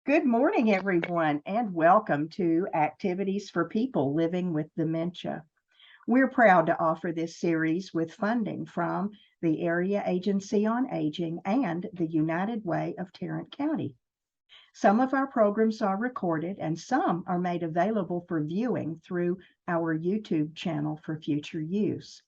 Good morning, everyone, and welcome to Activities for People Living with Dementia. We're proud to offer this series with funding from the Area Agency on Aging and the United Way of Tarrant County. Some of our programs are recorded and some are made available for viewing through our YouTube channel for future use.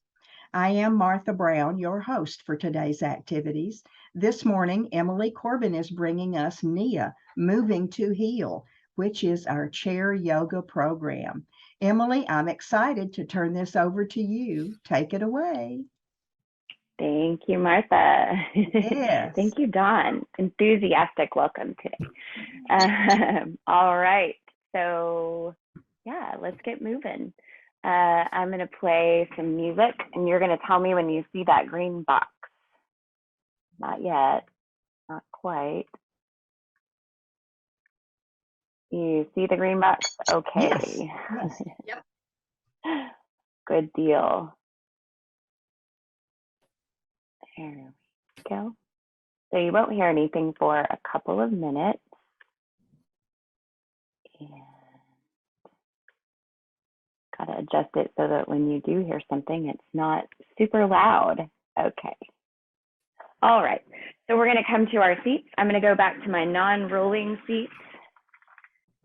I am Martha Brown, your host for today's activities. This morning, Emily Corbin is bringing us Nia Moving to Heal, which is our chair yoga program. Emily, I'm excited to turn this over to you. Take it away. Thank you, Martha. Yes. Thank you, Dawn. Enthusiastic welcome today. All right. So, yeah, let's get moving. I'm going to play some music, and you're going to tell me when you see that green box. Not yet. Not quite. You see the green box? Okay. Yes. Yep. Good deal. There we go. So you won't hear anything for a couple of minutes. And gotta adjust it so that when you do hear something, it's not super loud. Okay. All right. So we're gonna come to our seats. I'm gonna go back to my non-rolling seat.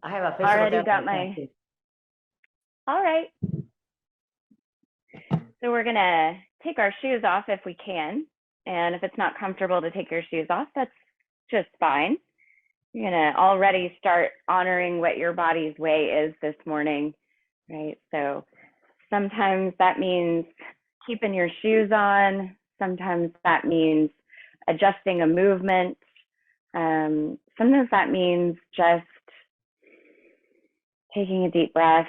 I have a physical Already got my. All right. So we're gonna take our shoes off if we can, and if it's not comfortable to take your shoes off, that's just fine. You're gonna already start honoring what your body's way is this morning, right? So sometimes that means keeping your shoes on. Sometimes that means adjusting a movement. Sometimes that means just taking a deep breath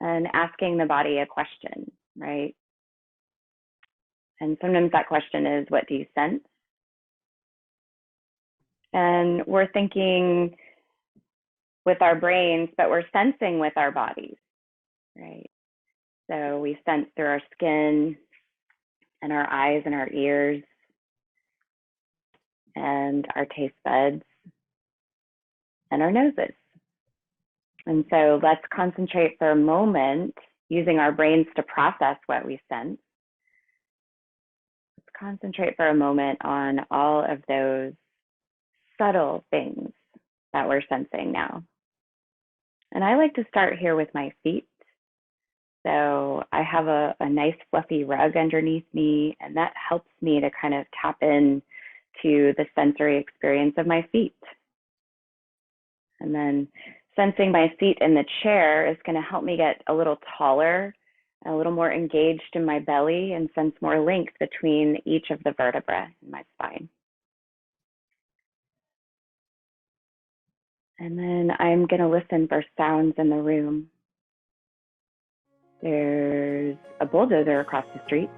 and asking the body a question, right? And sometimes that question is, what do you sense? And we're thinking with our brains, but we're sensing with our bodies, right? So we sense through our skin and our eyes and our ears and our taste buds and our noses. And so let's concentrate for a moment using our brains to process what we sense. Let's concentrate for a moment on all of those subtle things that we're sensing now. And I like to start here with my feet. So I have a nice fluffy rug underneath me, and that helps me to kind of tap in to the sensory experience of my feet. And then sensing my feet in the chair is going to help me get a little taller, a little more engaged in my belly, and sense more length between each of the vertebrae in my spine. And then I'm going to listen for sounds in the room. There's a bulldozer across the street.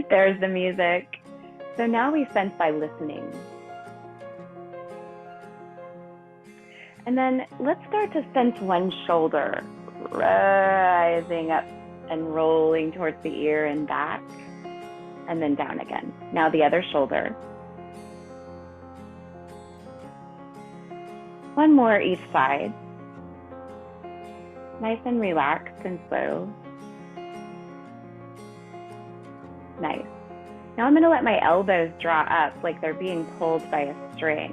There's the music. So now we sense by listening. And then let's start to sense one shoulder rising up and rolling towards the ear and back, and then down again. Now the other shoulder. One more each side. Nice and relaxed and slow. Nice. Now I'm going to let my elbows draw up like they're being pulled by a string,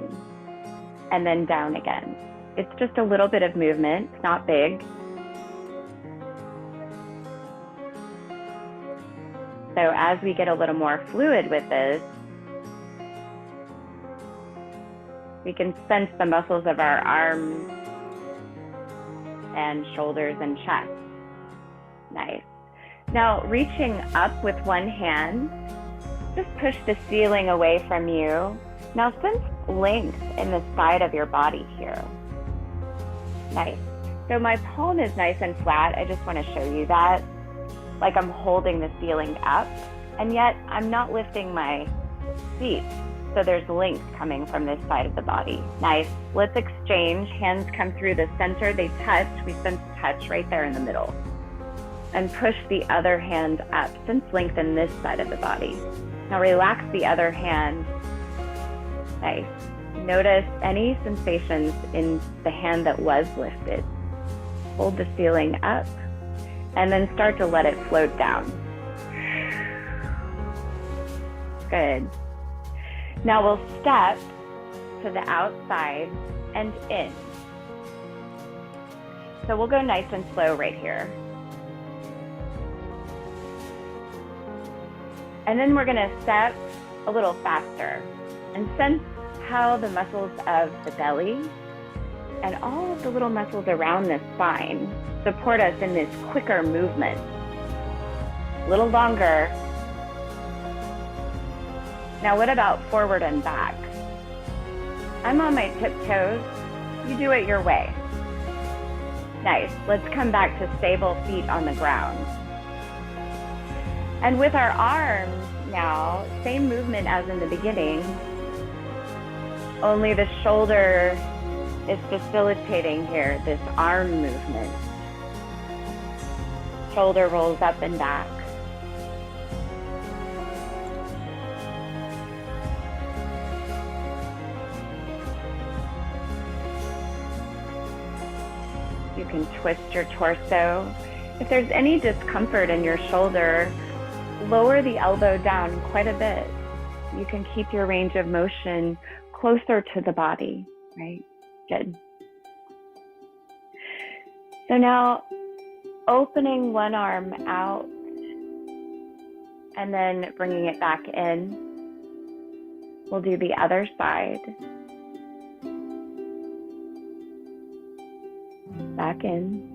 and then down again. It's just a little bit of movement, it's not big. So as we get a little more fluid with this, we can sense the muscles of our arms and shoulders and chest. Nice. Now reaching up with one hand, just push the ceiling away from you. Now sense length in the side of your body here. Nice. So my palm is nice and flat. I just want to show you that. Like I'm holding the ceiling up, and yet I'm not lifting my feet. So there's length coming from this side of the body. Nice. Let's exchange. Hands come through the center. They touch. We sense touch right there in the middle. And push the other hand up. Sense length in this side of the body. Now relax the other hand Nice. Notice any sensations in the hand that was lifted. Hold the ceiling up and then start to let it float down. Good. Now we'll step to the outside and in. So we'll go nice and slow right here. And then we're gonna step a little faster and sense how the muscles of the belly and all of the little muscles around the spine support us in this quicker movement. A little longer. Now what about forward and back? I'm on my tiptoes. You do it your way. Nice. Let's come back to stable feet on the ground. And with our arms now, same movement as in the beginning, only the shoulder is facilitating here, this arm movement. Shoulder rolls up and back. You can twist your torso. If there's any discomfort in your shoulder, lower the elbow down quite a bit. You can keep your range of motion closer to the body, right? Good. So now opening one arm out and then bringing it back in. We'll do the other side. Back in.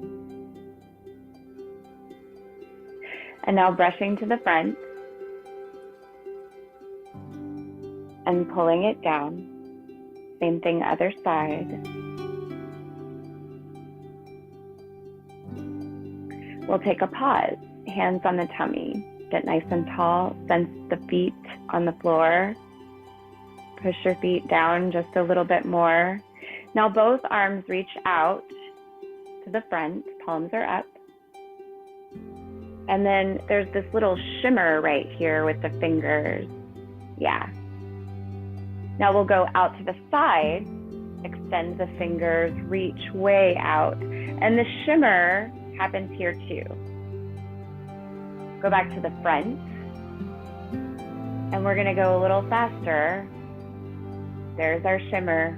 And now brushing to the front and pulling it down. Same thing, other side. We'll take a pause, hands on the tummy. Get nice and tall, sense the feet on the floor. Push your feet down just a little bit more. Now both arms reach out to the front, palms are up. And then there's this little shimmer right here with the fingers. Yeah. Now we'll go out to the side, extend the fingers, reach way out. And the shimmer happens here too. Go back to the front. And we're gonna go a little faster. There's our shimmer.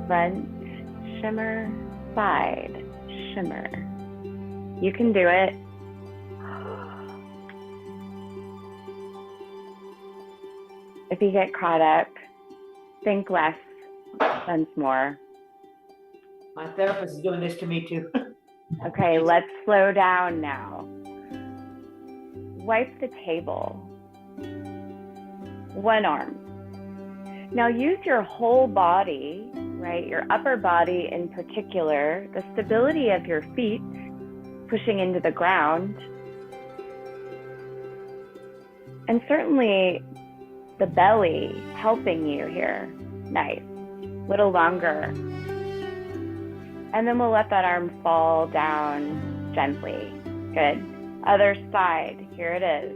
Front, shimmer, side, shimmer. You can do it. If you get caught up, think less, sense more. My therapist is doing this to me too. Okay, let's slow down now. Wipe the table. One arm. Now use your whole body, right? Your upper body in particular, the stability of your feet pushing into the ground. And certainly the belly helping you here. Nice. Little longer. And then we'll let that arm fall down gently. Good. Other side. Here it is.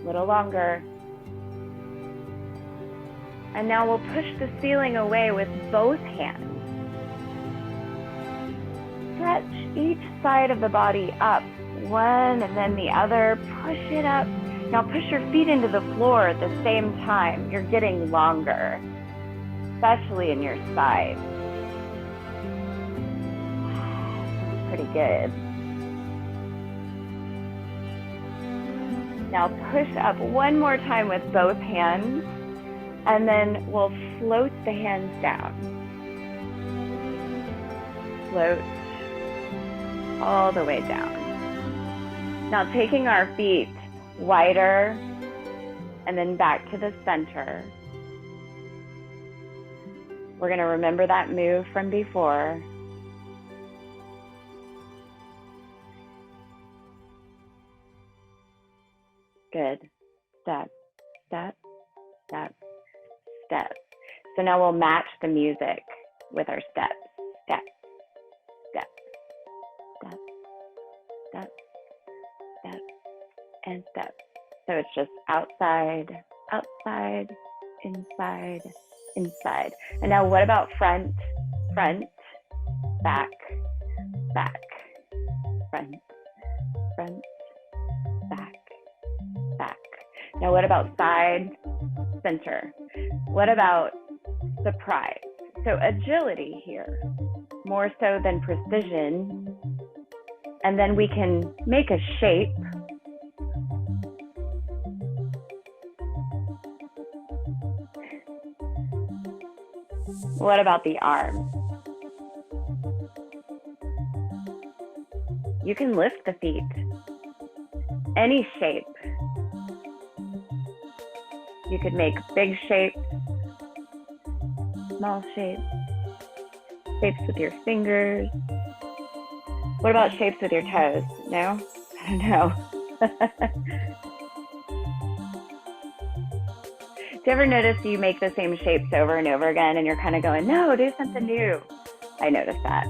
Little longer. And now we'll push the ceiling away with both hands. Stretch each side of the body up, one and then the other. Push it up. Now push your feet into the floor at the same time. You're getting longer, especially in your side. Pretty good. Now push up one more time with both hands, and then we'll float the hands down. Float all the way down. Now taking our feet wider and then back to the center. We're going to remember that move from before. Good. Step, step, step, step. So now we'll match the music with our steps. Step, step, step, and step. So it's just outside, outside, inside, inside. And now what about front, front, back, back, front, front, back, back. Now what about side, center? What about surprise? So agility here, more so than precision. And then we can make a shape. What about the arms? You can lift the feet, any shape. You could make big shapes, small shapes, shapes with your fingers. What about shapes with your toes? No? I don't know. Do you ever notice you make the same shapes over and over again and you're kind of going, no, do something new? I noticed that.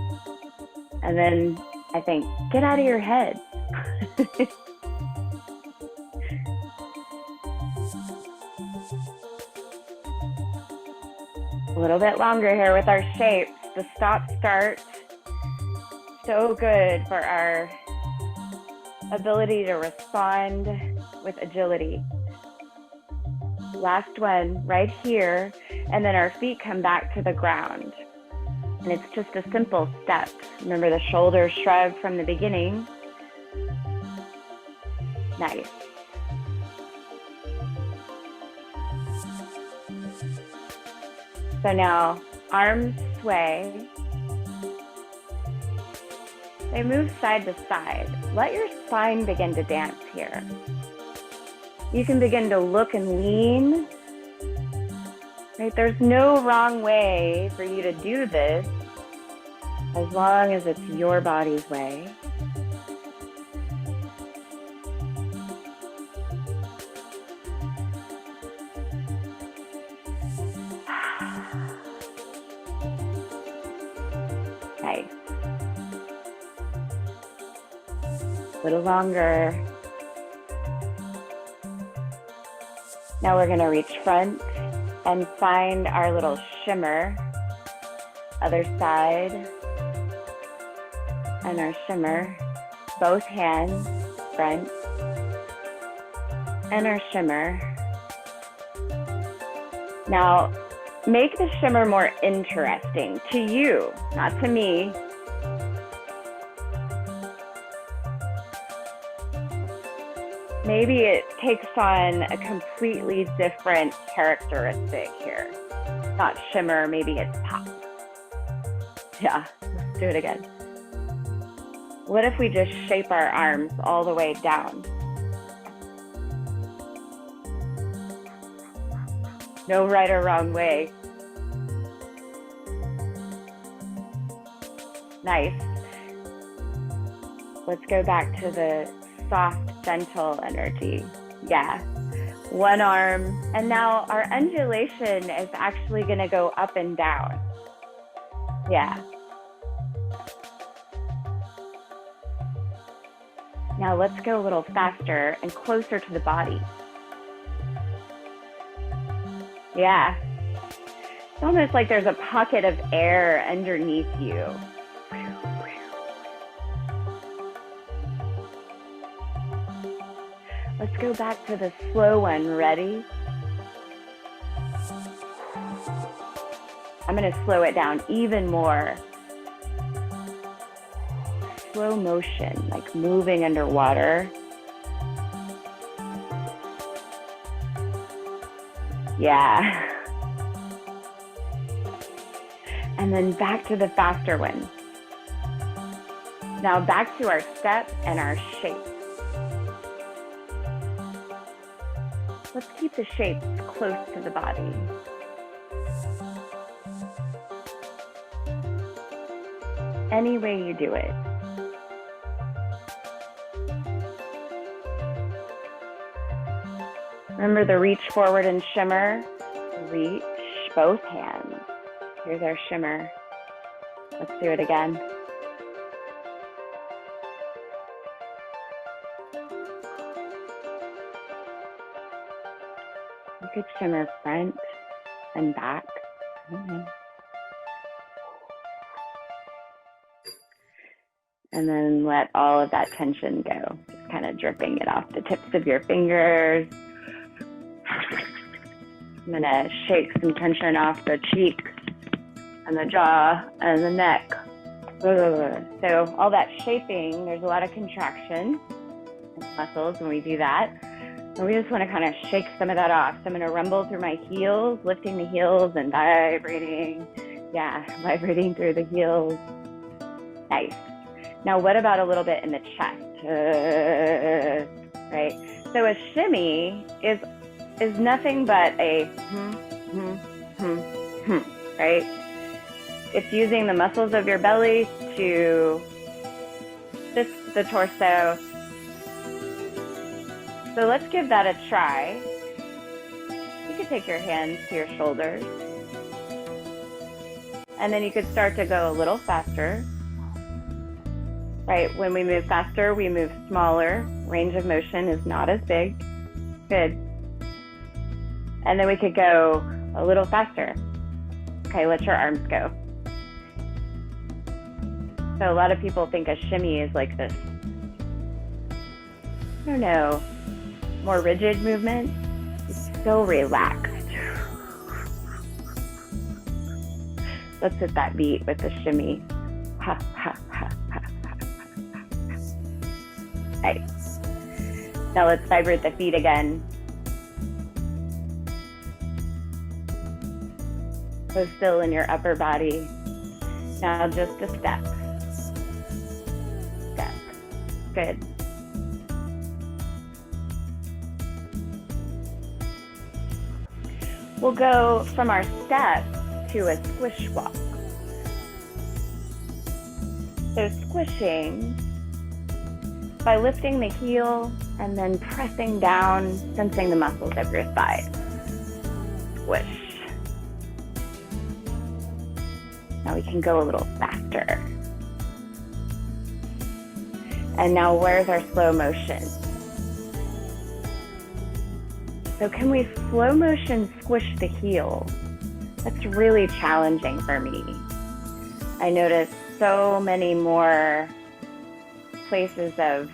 And then I think, get out of your head. A little bit longer here with our shapes. The stop start. So good for our ability to respond with agility. Last one right here, and then our feet come back to the ground. And it's just a simple step. Remember the shoulder shrug from the beginning. Nice. So now arms sway. They move side to side. Let your spine begin to dance here. You can begin to look and lean. Right? There's no wrong way for you to do this as long as it's your body's way. Nice. A little longer. Now we're going to reach front and find our little shimmer. Other side. And our shimmer. Both hands, front. And our shimmer. Now, make the shimmer more interesting to you, not to me. Maybe it takes on a completely different characteristic here. Not shimmer, maybe it's pop. Yeah, let's do it again. What if we just shape our arms all the way down? No right or wrong way. Nice. Let's go back to the soft, gentle energy. Yeah. One arm. And now our undulation is actually going to go up and down. Yeah. Now let's go a little faster and closer to the body. Yeah. It's almost like there's a pocket of air underneath you. Let's go back to the slow one. Ready? I'm going to slow it down even more. Slow motion, like moving underwater. Yeah. And then back to the faster one. Now back to our step and our shape. Let's keep the shapes close to the body. Any way you do it. Remember the reach forward and shimmer? Reach both hands. Here's our shimmer. Let's do it again. could shimmer front and back. And then let all of that tension go, just kind of dripping it off the tips of your fingers. I'm gonna shake some tension off the cheeks and the jaw and the neck. So all that shaping, there's a lot of contraction in muscles when we do that. And we just want to kind of shake some of that off. So I'm going to rumble through my heels, lifting the heels and vibrating. Yeah, vibrating through the heels. Nice. Now, what about a little bit in the chest? Right? So a shimmy is nothing but a right? It's using the muscles of your belly to assist the torso. So let's give that a try. You could take your hands to your shoulders. And then you could start to go a little faster. Right, when we move faster, we move smaller. Range of motion is not as big. Good. And then we could go a little faster. Okay, let your arms go. So a lot of people think a shimmy is like this, I don't know, more rigid movement. It's so relaxed. Let's hit that beat with the shimmy. Ha, ha, ha, ha, ha, ha. Nice. Now let's vibrate the feet again. So still in your upper body. Now just a step. Step. Good. We'll go from our step to a squish walk. So squishing by lifting the heel and then pressing down, sensing the muscles of your thigh. Squish. Now we can go a little faster. And now where's our slow motion? So can we slow motion squish the heel? That's really challenging for me. I notice so many more places of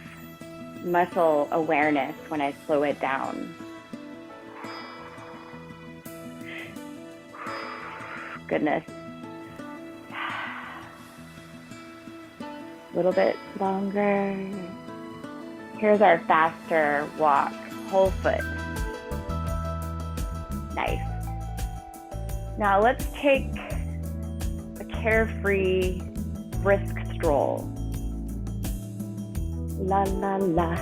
muscle awareness when I slow it down. Goodness. A little bit longer. Here's our faster walk, whole foot. Nice. Now let's take a carefree, brisk stroll. La la la.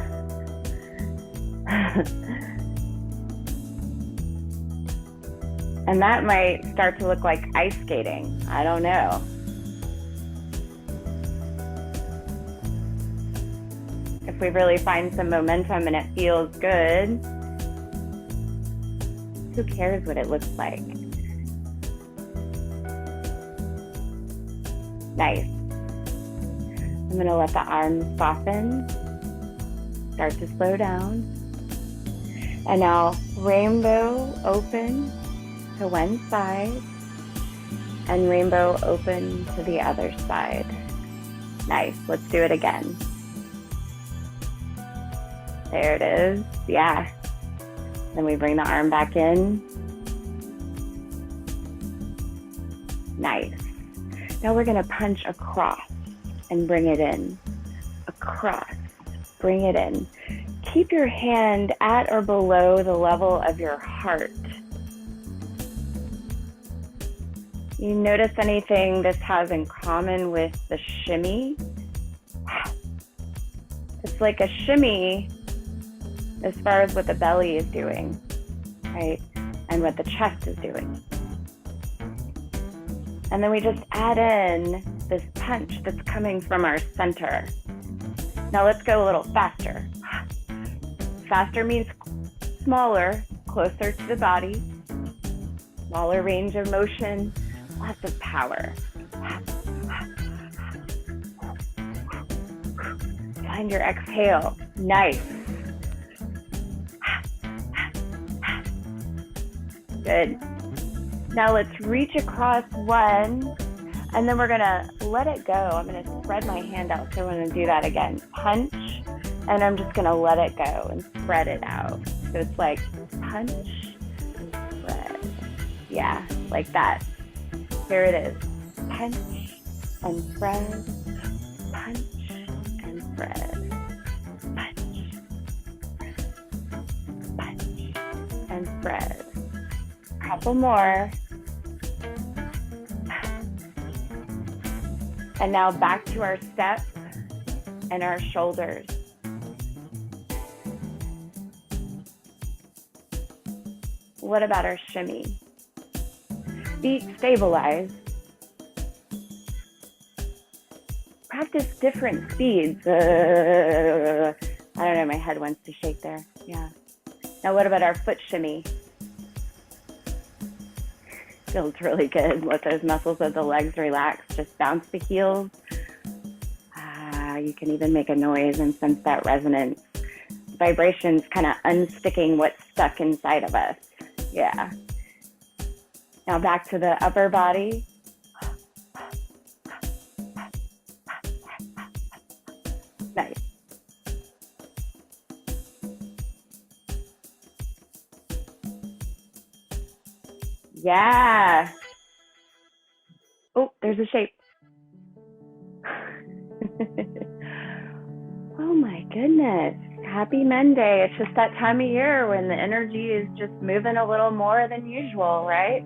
And that might start to look like ice skating. I don't know. If we really find some momentum and it feels good, who cares what it looks like? Nice. I'm going to let the arms soften, start to slow down. And now rainbow open to one side and rainbow open to the other side. Nice. Let's do it again. There it is. Yeah. Then we bring the arm back in. Nice. Now we're going to punch across and bring it in. Across, bring it in. Keep your hand at or below the level of your heart. You notice anything this has in common with the shimmy? It's like a shimmy as far as what the belly is doing, right? And what the chest is doing. And then we just add in this punch that's coming from our center. Now let's go a little faster. Faster means smaller, closer to the body, smaller range of motion, lots of power. Find your exhale. Nice. Good. Now let's reach across one, and then we're gonna let it go. I'm gonna spread my hand out, so I'm gonna do that again. Punch, and I'm just gonna let it go and spread it out. So it's like punch, spread. Yeah, like that. Here it is. Punch and spread, punch and spread, punch, punch and spread. Couple more. And now back to our step and our shoulders. What about our shimmy? Feet stabilize. Practice different speeds. I don't know, my head wants to shake there. Yeah. Now what about our foot shimmy? Feels really good. Let those muscles of the legs relax. Just bounce the heels. You can even make a noise and sense that resonance. Vibrations kind of unsticking what's stuck inside of us. Yeah. Now back to the upper body. Nice. Yeah. Oh, there's a shape. Oh my goodness. Happy Monday. It's just that time of year when the energy is just moving a little more than usual, right?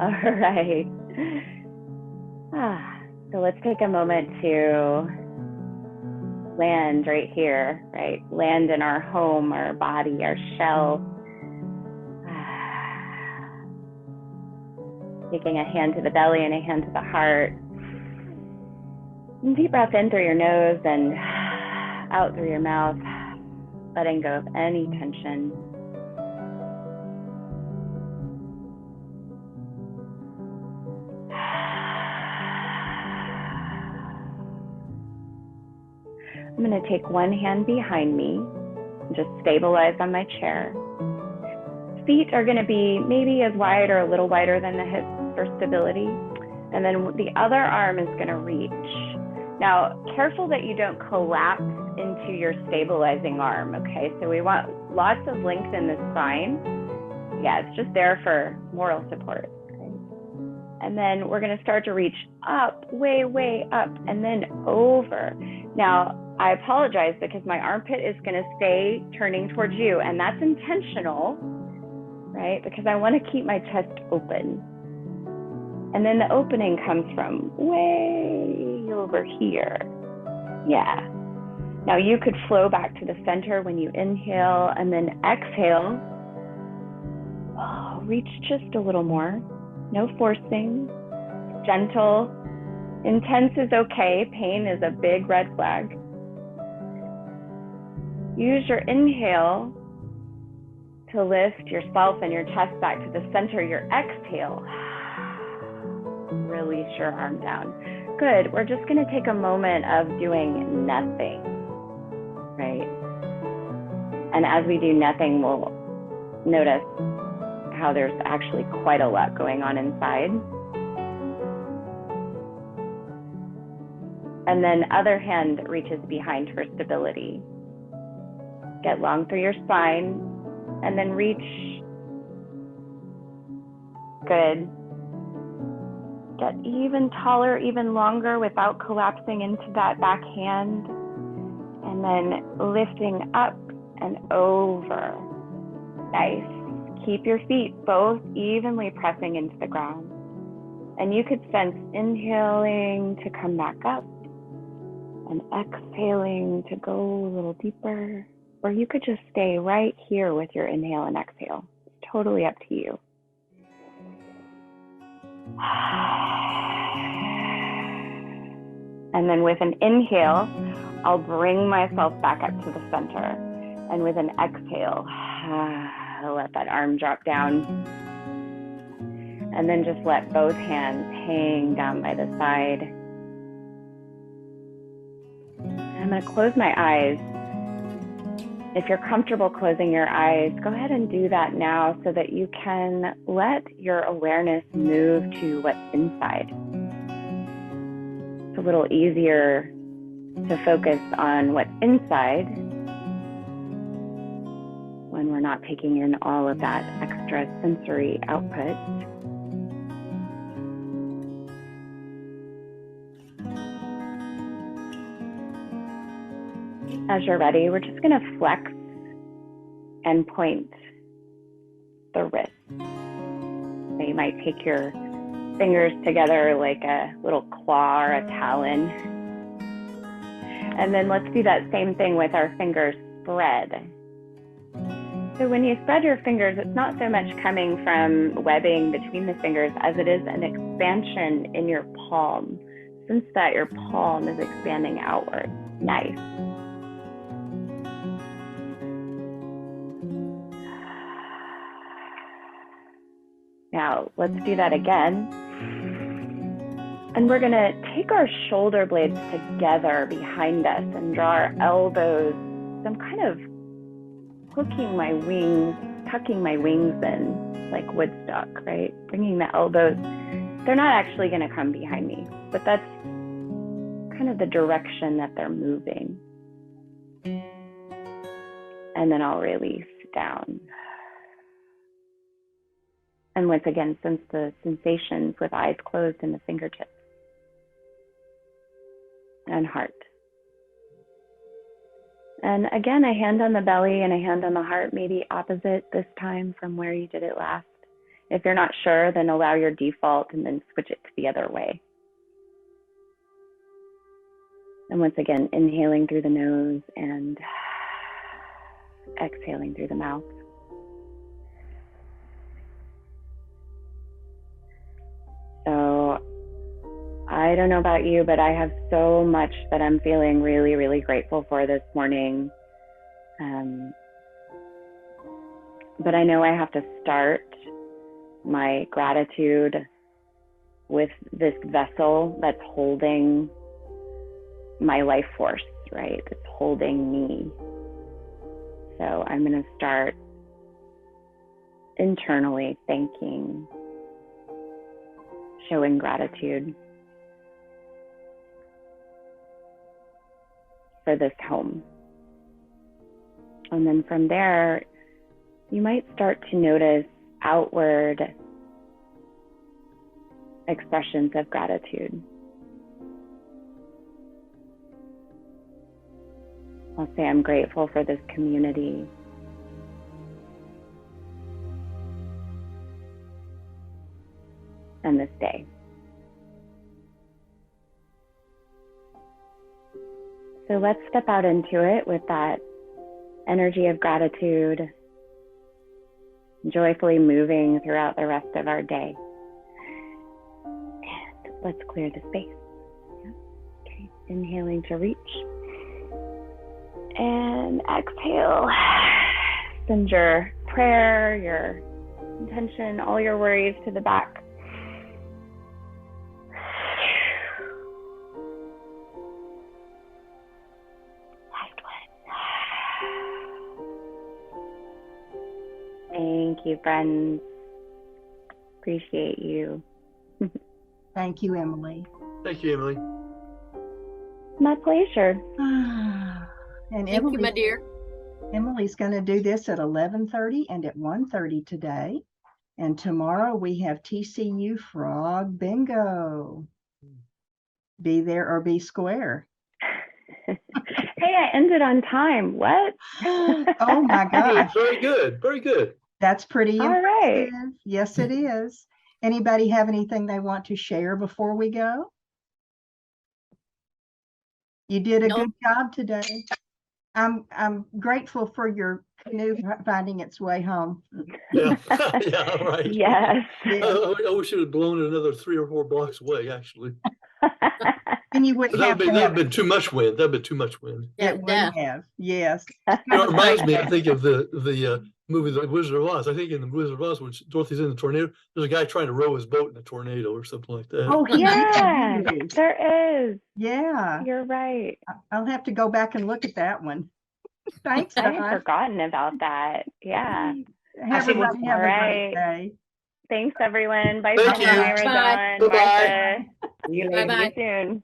All right. So let's take a moment to land right here, right? Land in our home, our body, our shell. Taking a hand to the belly and a hand to the heart. And deep breath in through your nose and out through your mouth, letting go of any tension. I'm going to take one hand behind me and just stabilize on my chair. Feet are going to be maybe as wide or a little wider than the hips for stability. And then the other arm is going to reach. Now, careful that you don't collapse into your stabilizing arm, okay? So we want lots of length in the spine. Yeah, it's just there for moral support. Okay? And then we're going to start to reach up, way, way up, and then over. Now, I apologize because my armpit is going to stay turning towards you, and that's intentional, right? Because I want to keep my chest open. And then the opening comes from way over here. Yeah. Now you could flow back to the center when you inhale, and then exhale. Oh, reach just a little more. No forcing. Gentle. Intense is okay. Pain is a big red flag. Use your inhale to lift yourself and your chest back to the center. Your exhale. Release your arm down. Good. We're just going to take a moment of doing nothing, right? And as we do nothing, we'll notice how there's actually quite a lot going on inside. And then other hand reaches behind for stability. Get long through your spine and then reach. Good. Get even taller, even longer without collapsing into that back hand. And then lifting up and over. Nice. Keep your feet both evenly pressing into the ground. And you could sense inhaling to come back up and exhaling to go a little deeper. Or you could just stay right here with your inhale and exhale. It's totally up to you. And then with an inhale, I'll bring myself back up to the center. And with an exhale, I'll let that arm drop down. And then just let both hands hang down by the side. I'm going to close my eyes If you're comfortable closing your eyes, go ahead and do that now so that you can let your awareness move to what's inside. It's a little easier to focus on what's inside when we're not taking in all of that extra sensory output. As you're ready, we're just going to flex and point the wrist. So you might take your fingers together like a little claw or a talon. And then let's do that same thing with our fingers spread. So when you spread your fingers, it's not so much coming from webbing between the fingers as it is an expansion in your palm. Sense that your palm is expanding outward. Nice. Now, let's do that again. And we're gonna take our shoulder blades together behind us and draw our elbows. So I'm kind of hooking my wings, tucking my wings in like Woodstock, right? Bringing the elbows. They're not actually gonna come behind me, but that's kind of the direction that they're moving. And then I'll release down. And once again, sense the sensations with eyes closed in the fingertips and heart. And again, a hand on the belly and a hand on the heart, maybe opposite this time from where you did it last. If you're not sure, then allow your default and then switch it to the other way. And once again, inhaling through the nose and exhaling through the mouth. So I don't know about you, but I have so much that I'm feeling really, really grateful for this morning. But I know I have to start my gratitude with this vessel that's holding my life force, right? It's holding me. So I'm going to start internally thanking, showing gratitude for this home. And then from there, you might start to notice outward expressions of gratitude. I'll say I'm grateful for this community. And this day. So let's step out into it with that energy of gratitude, joyfully moving throughout the rest of our day. And let's clear the space. Yeah. Okay, inhaling to reach. And exhale. Send your prayer, your intention, all your worries to the back. Thank you, friends. Appreciate you. Thank you, Emily. Thank you, Emily. My pleasure. And Thank you, my dear. Emily's going to do this at 11:30 and at 1:30 today. And tomorrow we have TCU Frog Bingo. Be there or be square. Hey, I ended on time. What? Oh my gosh. Very good. Very good. That's pretty All impressive. right. Yes, it is. Anybody have anything they want to share before we go? You did a No. good job today. I'm grateful for your canoe finding its way home. Yeah, yeah, right. Yes. I wish it had blown another 3 or 4 blocks away, actually. And you wouldn't have to That'd have been too much wind. That'd been too much wind. Yeah, it would have. Yes. You know, it reminds me, I think, of the movie The Wizard of Oz. I think in The Wizard of Oz, when Dorothy's in the tornado, there's a guy trying to row his boat in a tornado or something like that. Oh, Yeah, yes. there is. Yeah. You're right. I'll have to go back and look at that one. Thanks, I had Don. forgotten about that. Yeah. Everybody have a great Alright. day. Thanks, everyone. Bye, Thank Myra, you. Don, Bye-bye. Martha. See you See later. you soon.